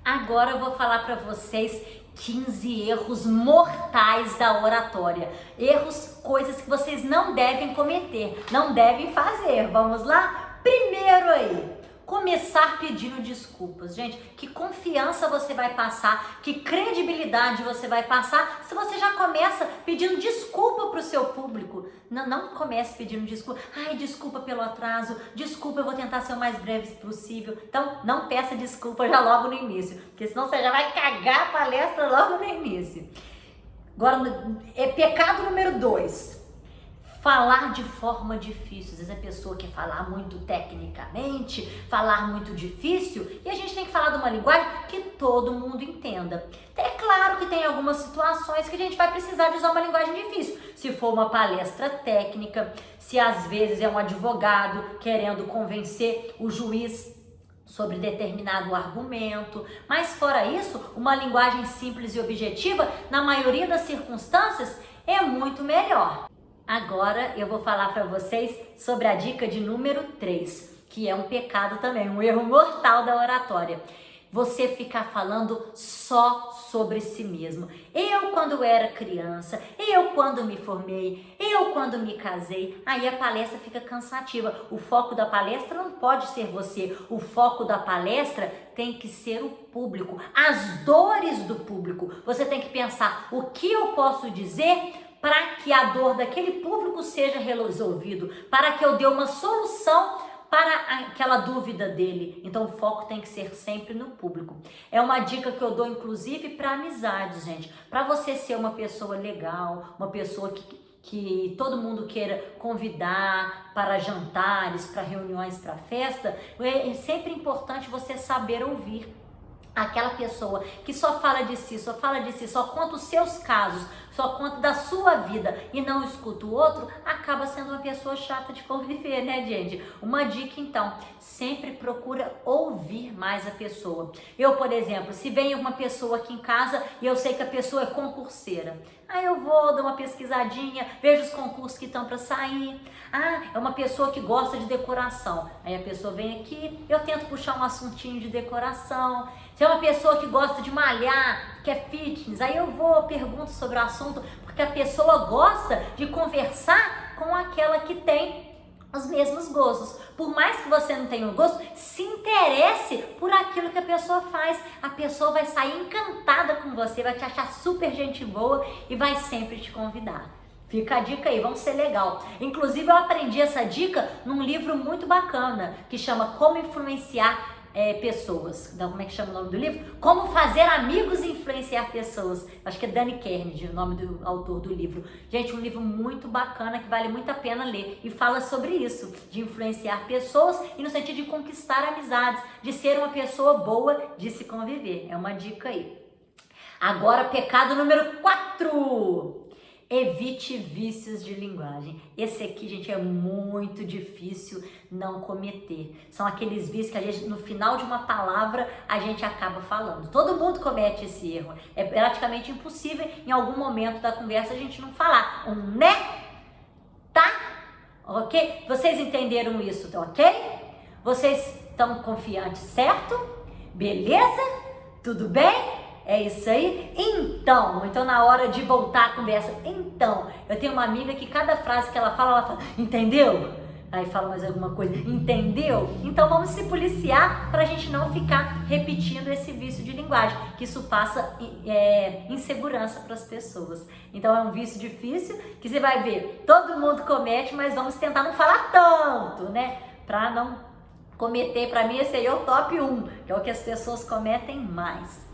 Agora eu vou falar para vocês 15 erros mortais da oratória. Erros, coisas que vocês não devem cometer, não devem fazer. Vamos lá? Primeiro aí, começar pedindo desculpas. Gente, que confiança você vai passar, que credibilidade você vai passar se você já começa pedindo desculpa para o seu público. Não comece pedindo desculpa. Ai, desculpa pelo atraso, desculpa, eu vou tentar ser o mais breve possível. Então, não peça desculpa já logo no início, porque senão você já vai cagar a palestra logo no início. Agora, é pecado número 2. Falar de forma difícil. Às vezes a pessoa quer falar muito tecnicamente, falar muito difícil, e a gente tem que falar de uma linguagem que todo mundo entenda. É claro que tem algumas situações que a gente vai precisar de usar uma linguagem difícil. Se for uma palestra técnica, se às vezes é um advogado querendo convencer o juiz sobre determinado argumento, mas fora isso, uma linguagem simples e objetiva, na maioria das circunstâncias, é muito melhor. Agora eu vou falar para vocês sobre a dica de número 3, que é um pecado também, um erro mortal da oratória. Você ficar falando só sobre si mesmo. Eu quando era criança, eu quando me formei, eu quando me casei. Aí a palestra fica cansativa. O foco da palestra não pode ser você. O foco da palestra tem que ser o público, as dores do público. Você tem que pensar o que eu posso dizer para que a dor daquele público seja resolvido, para que eu dê uma solução para aquela dúvida dele. Então o foco tem que ser sempre no público. É uma dica que eu dou inclusive para amizades, gente. Para você ser uma pessoa legal, uma pessoa que todo mundo queira convidar para jantares, para reuniões, para festa, é sempre importante você saber ouvir. Aquela pessoa que só fala de si, só conta os seus casos, só conta da sua vida e não escuta o outro, acaba sendo uma pessoa chata de conviver, né, gente? Uma dica, então, sempre procura ouvir mais a pessoa. Eu, por exemplo, se vem uma pessoa aqui em casa e eu sei que a pessoa é concurseira, aí eu vou dar uma pesquisadinha, vejo os concursos que estão para sair. Ah, é uma pessoa que gosta de decoração, aí a pessoa vem aqui, eu tento puxar um assuntinho de decoração. Se é uma pessoa que gosta de malhar, que é fitness, aí eu vou, pergunto sobre o assunto, porque a pessoa gosta de conversar com aquela que tem os mesmos gostos. Por mais que você não tenha um gosto, se interesse por aquilo que a pessoa faz. A pessoa vai sair encantada com você, vai te achar super gente boa e vai sempre te convidar. Fica a dica aí, vamos ser legal. Inclusive eu aprendi essa dica num livro muito bacana, que chama Como Influenciar Pessoas. Então, como é que chama o nome do livro? Como Fazer Amigos e Influenciar Pessoas. Acho que é Dani Carnegie, o nome do autor do livro. Gente, um livro muito bacana que vale muito a pena ler e fala sobre isso, de influenciar pessoas e no sentido de conquistar amizades, de ser uma pessoa boa, de se conviver. É uma dica aí. Agora, pecado número 4. Evite vícios de linguagem. Esse aqui, gente, é muito difícil não cometer. São aqueles vícios que a gente, no final de uma palavra, a gente acaba falando. Todo mundo comete esse erro. É praticamente impossível, em algum momento da conversa, a gente não falar um né, tá, ok? Vocês entenderam isso, tá ok? Vocês estão confiantes, certo? Beleza? Tudo bem? É isso aí? Então na hora de voltar a conversa, eu tenho uma amiga que cada frase que ela fala, entendeu? Aí fala mais alguma coisa, entendeu? Então vamos se policiar para a gente não ficar repetindo esse vício de linguagem, que isso passa insegurança para as pessoas. Então é um vício difícil que você vai ver, todo mundo comete, mas vamos tentar não falar tanto, né? Para não cometer, para mim esse aí é o top 1, que é o que as pessoas cometem mais.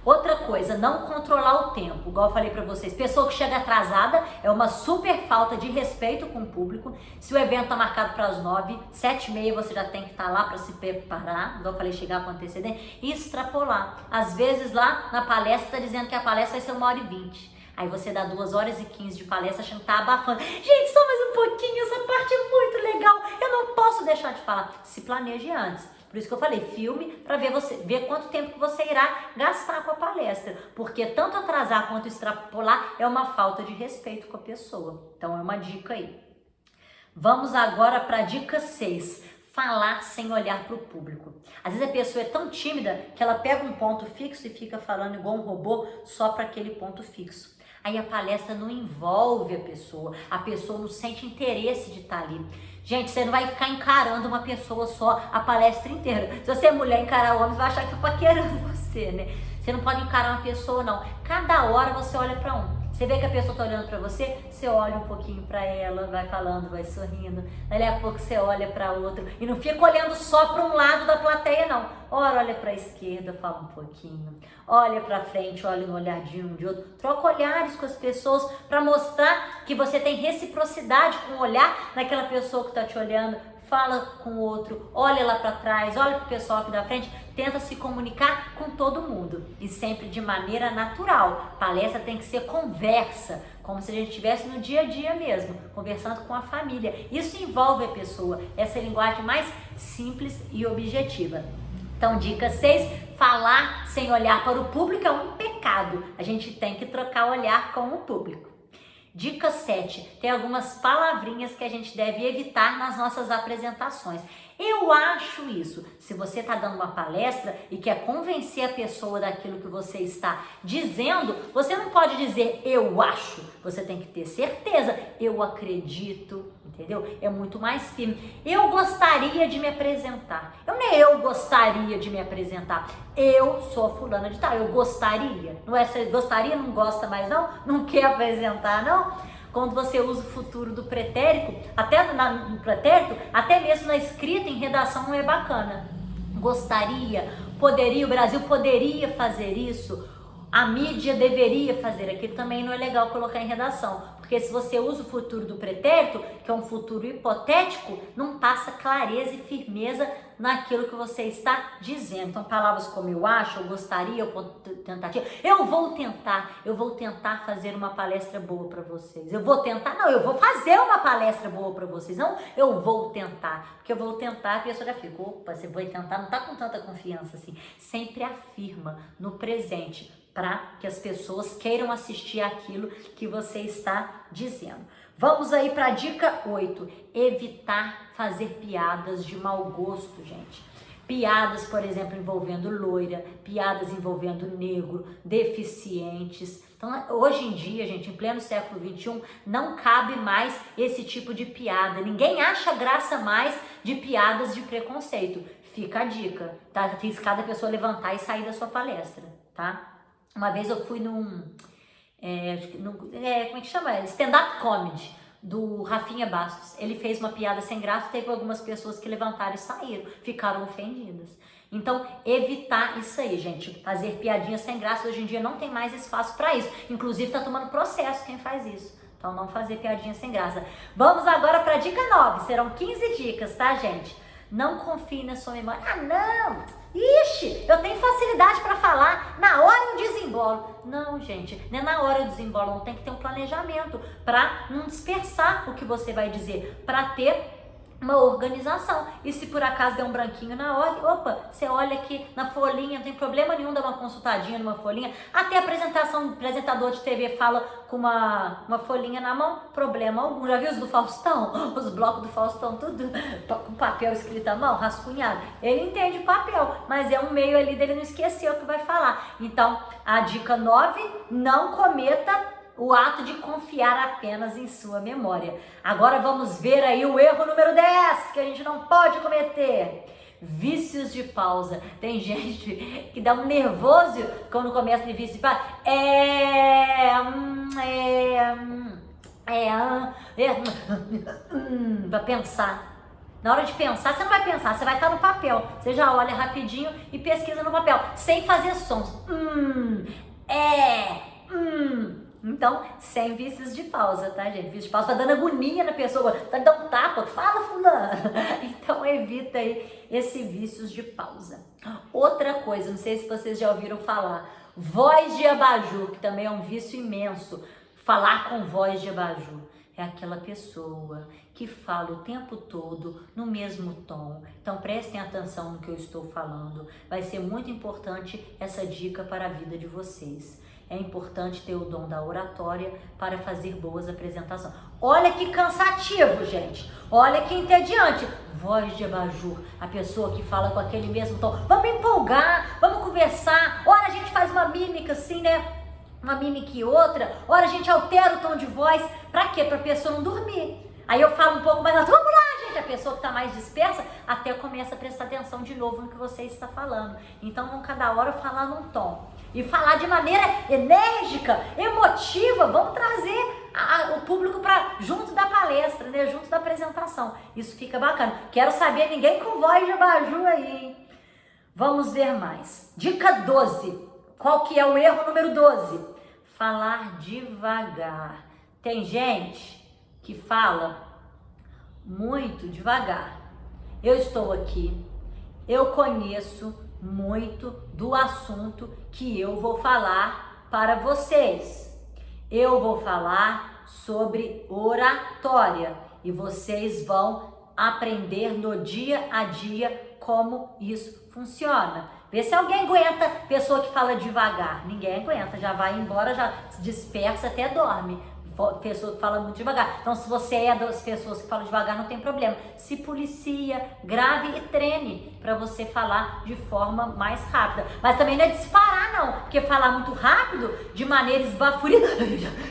Outra coisa, não controlar o tempo, igual eu falei pra vocês, pessoa que chega atrasada é uma super falta de respeito com o público. Se o evento tá marcado para as 9, 7h30 você já tem que estar lá para se preparar, igual eu falei, chegar com antecedência e extrapolar. Às vezes lá na palestra tá dizendo que a palestra vai ser 1h20. Aí você dá 2h15 de palestra achando que tá abafando. Gente, só mais um pouquinho, essa parte é muito legal, eu não posso deixar de falar. Se planeje antes. Por isso que eu falei, filme para ver quanto tempo que você irá gastar com a palestra. Porque tanto atrasar quanto extrapolar é uma falta de respeito com a pessoa. Então é uma dica aí. Vamos agora para a dica 6. falar sem olhar para o público. Às vezes a pessoa é tão tímida que ela pega um ponto fixo e fica falando igual um robô só para aquele ponto fixo. Aí a palestra não envolve a pessoa não sente interesse de estar ali. Gente, você não vai ficar encarando uma pessoa só a palestra inteira. Se você é mulher encarar o homem, vai achar que tá paquerando você, né? Você não pode encarar uma pessoa, não. Cada hora você olha para um. Você vê que a pessoa está olhando para você, você olha um pouquinho para ela, vai falando, vai sorrindo. Daí a pouco você olha para outro e não fica olhando só para um lado da plateia, não. Ora, olha para a esquerda, fala um pouquinho. Olha para frente, olha um olhadinho um de outro. Troca olhares com as pessoas para mostrar que você tem reciprocidade com o olhar daquela pessoa que está te olhando. Fala com o outro, olha lá para trás, olha para o pessoal aqui da frente, tenta se comunicar com todo mundo e sempre de maneira natural. Palestra tem que ser conversa, como se a gente estivesse no dia a dia mesmo, conversando com a família. Isso envolve a pessoa, essa é a linguagem mais simples e objetiva. Então, dica 6, falar sem olhar para o público é um pecado. A gente tem que trocar olhar com o público. Dica 7, tem algumas palavrinhas que a gente deve evitar nas nossas apresentações. Eu acho isso. Se você está dando uma palestra e quer convencer a pessoa daquilo que você está dizendo, você não pode dizer eu acho. Você tem que ter certeza. Eu acredito, entendeu? É muito mais firme. Eu gostaria de me apresentar. Eu gostaria de me apresentar. Eu sou fulana de tal. Eu gostaria. Não é você gostaria, não gosta mais não? Não quer apresentar não? Quando você usa o futuro do pretérito, no pretérito, até mesmo na escrita, em redação, não é bacana. Gostaria, poderia, o Brasil poderia fazer isso, a mídia deveria fazer aquilo, também não é legal colocar em redação. Porque se você usa o futuro do pretérito, que é um futuro hipotético, não passa clareza e firmeza naquilo que você está dizendo. Então, palavras como eu acho, eu gostaria, eu tentativa, eu vou tentar fazer uma palestra boa para vocês. Eu vou tentar, não, eu vou fazer uma palestra boa para vocês. Não, eu vou tentar. Porque eu vou tentar, a pessoa já fica, opa, você vai tentar, não está com tanta confiança assim. Sempre afirma no presente, para que as pessoas queiram assistir aquilo que você está dizendo. Vamos aí para a dica 8, evitar fazer piadas de mau gosto, gente. Piadas, por exemplo, envolvendo loira, piadas envolvendo negro, deficientes. Então, hoje em dia, gente, em pleno século XXI, não cabe mais esse tipo de piada. Ninguém acha graça mais de piadas de preconceito. Fica a dica, tá? Arriscada a pessoa levantar e sair da sua palestra, tá? Uma vez eu fui como é que chama? Stand-up comedy do Rafinha Bastos. Ele fez uma piada sem graça, teve algumas pessoas que levantaram e saíram, ficaram ofendidas. Então, evitar isso aí, gente. Fazer piadinha sem graça, hoje em dia não tem mais espaço para isso. Inclusive, tá tomando processo quem faz isso. Então, não fazer piadinha sem graça. Vamos agora para a dica 9. Serão 15 dicas, tá, gente? Não confie na sua memória. Ah, não! Ixi, eu tenho facilidade para falar, na hora eu desembolo. Não, gente, não é na hora eu desembolo, não tem que ter um planejamento para não dispersar o que você vai dizer, para ter uma organização. E se por acaso der um branquinho na hora, opa, você olha aqui na folhinha, não tem problema nenhum dar uma consultadinha numa folhinha. Até a apresentador de TV fala com uma folhinha na mão, problema algum. Já viu os do Faustão? Os blocos do Faustão, tudo com papel escrito à mão, rascunhado. Ele entende o papel, mas é um meio ali dele não esquecer o que vai falar. Então, a dica 9, não cometa o ato de confiar apenas em sua memória. Agora vamos ver aí o erro número 10, que a gente não pode cometer. Vícios de pausa. Tem gente que dá um nervoso quando começa de vício de pausa. Pra pensar. Na hora de pensar, você não vai pensar, você vai estar no papel. Você já olha rapidinho e pesquisa no papel, sem fazer sons. Então, sem vícios de pausa, tá, gente? Vício de pausa tá dando agonia na pessoa, tá dando um tapa, fala, fulano. Então, evita aí esse vícios de pausa. Outra coisa, não sei se vocês já ouviram falar, voz de abajur, que também é um vício imenso. Falar com voz de abajur. É aquela pessoa que fala o tempo todo no mesmo tom. Então prestem atenção no que eu estou falando. Vai ser muito importante essa dica para a vida de vocês. É importante ter o dom da oratória para fazer boas apresentações. Olha que cansativo, gente. Olha que entediante. Voz de abajur, a pessoa que fala com aquele mesmo tom. Vamos empolgar, vamos conversar. Ora a gente faz uma mímica assim, né? Uma mímica e outra. Ora a gente altera o tom de voz. Pra quê? Pra pessoa não dormir. Aí eu falo um pouco mais alto. Vamos lá, gente. A pessoa que tá mais dispersa até começa a prestar atenção de novo no que você está falando. Então vamos cada hora falar num tom. E falar de maneira enérgica, emotiva. Vamos trazer o público para junto da palestra, né? Junto da apresentação. Isso fica bacana. Quero saber ninguém com voz de abajur aí, hein? Vamos ver mais. Dica 12. Qual que é o erro número 12? Falar devagar. Tem gente que fala muito devagar. Eu estou aqui, eu conheço muito do assunto que eu vou falar para vocês. Eu vou falar sobre oratória e vocês vão aprender no dia a dia como isso funciona. Vê se alguém aguenta pessoa que fala devagar. Ninguém aguenta, já vai embora, já se dispersa, até dorme. Pessoa que fala muito devagar. Então, se você é das pessoas que falam devagar, não tem problema. Se policia, grave e treine para você falar de forma mais rápida. Mas também não é disparar, não. Porque falar muito rápido, de maneira esbaforida,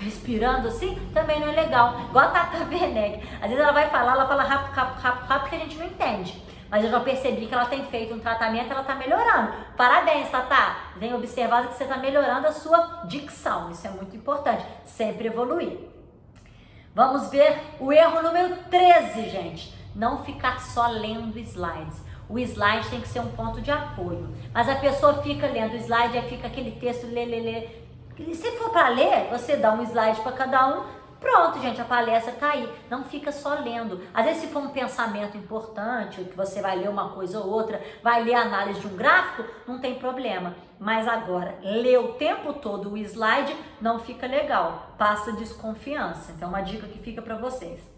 respirando assim, também não é legal. Igual a Tata Werneck. Às vezes ela vai falar, ela fala rápido, rápido, rápido, rápido, que a gente não entende. Mas eu já percebi que ela tem feito um tratamento, ela está melhorando. Parabéns, Tatá. Tenho observado que você está melhorando a sua dicção. Isso é muito importante. Sempre evoluir. Vamos ver o erro número 13, gente. Não ficar só lendo slides. O slide tem que ser um ponto de apoio. Mas a pessoa fica lendo o slide, aí fica aquele texto, lê. E se for para ler, você dá um slide para cada um. Pronto, gente, a palestra tá aí. Não fica só lendo. Às vezes, se for um pensamento importante, que você vai ler uma coisa ou outra, vai ler a análise de um gráfico, não tem problema. Mas agora, ler o tempo todo o slide não fica legal. Passa desconfiança. Então, uma dica que fica para vocês.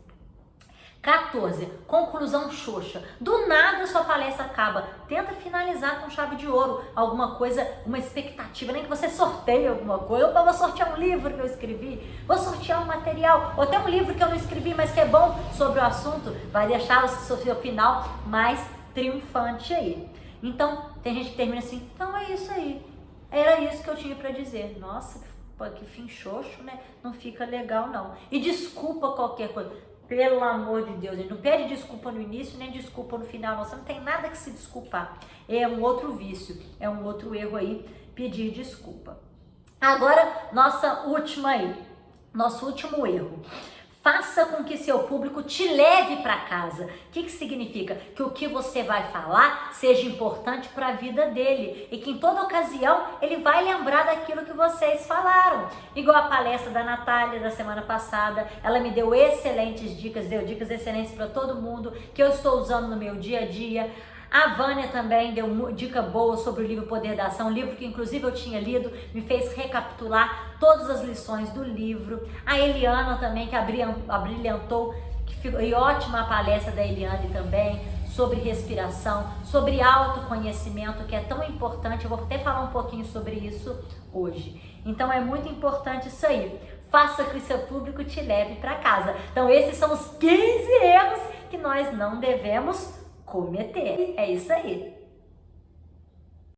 14. Conclusão xoxa. Do nada sua palestra acaba. Tenta finalizar com chave de ouro. Alguma coisa, uma expectativa. Nem que você sorteie alguma coisa. Eu vou sortear um livro que eu escrevi. Vou sortear um material. Ou até um livro que eu não escrevi, mas que é bom sobre o assunto. Vai deixar o seu final mais triunfante aí. Então, tem gente que termina assim. Então é isso aí. Era isso que eu tinha para dizer. Nossa, que fim xoxo, né? Não fica legal não. E desculpa qualquer coisa. Pelo amor de Deus, ele não pede desculpa no início, nem desculpa no final, não. Você não tem nada que se desculpar. É um outro vício, é um outro erro aí, pedir desculpa. Agora, nosso último erro. Faça com que seu público te leve para casa. O que significa? Que o que você vai falar seja importante para a vida dele e que em toda ocasião ele vai lembrar daquilo que vocês falaram. Igual a palestra da Natália da semana passada, ela me deu excelentes dicas, deu dicas excelentes para todo mundo que eu estou usando no meu dia a dia. A Vânia também deu dica boa sobre o livro Poder da Ação, livro que inclusive eu tinha lido, me fez recapitular todas as lições do livro. A Eliana também, que abrilhantou, e ótima a palestra da Eliane também, sobre respiração, sobre autoconhecimento, que é tão importante. Eu vou até falar um pouquinho sobre isso hoje. Então é muito importante isso aí. Faça que o seu público te leve para casa. Então esses são os 15 erros que nós não devemos cometer. É isso aí.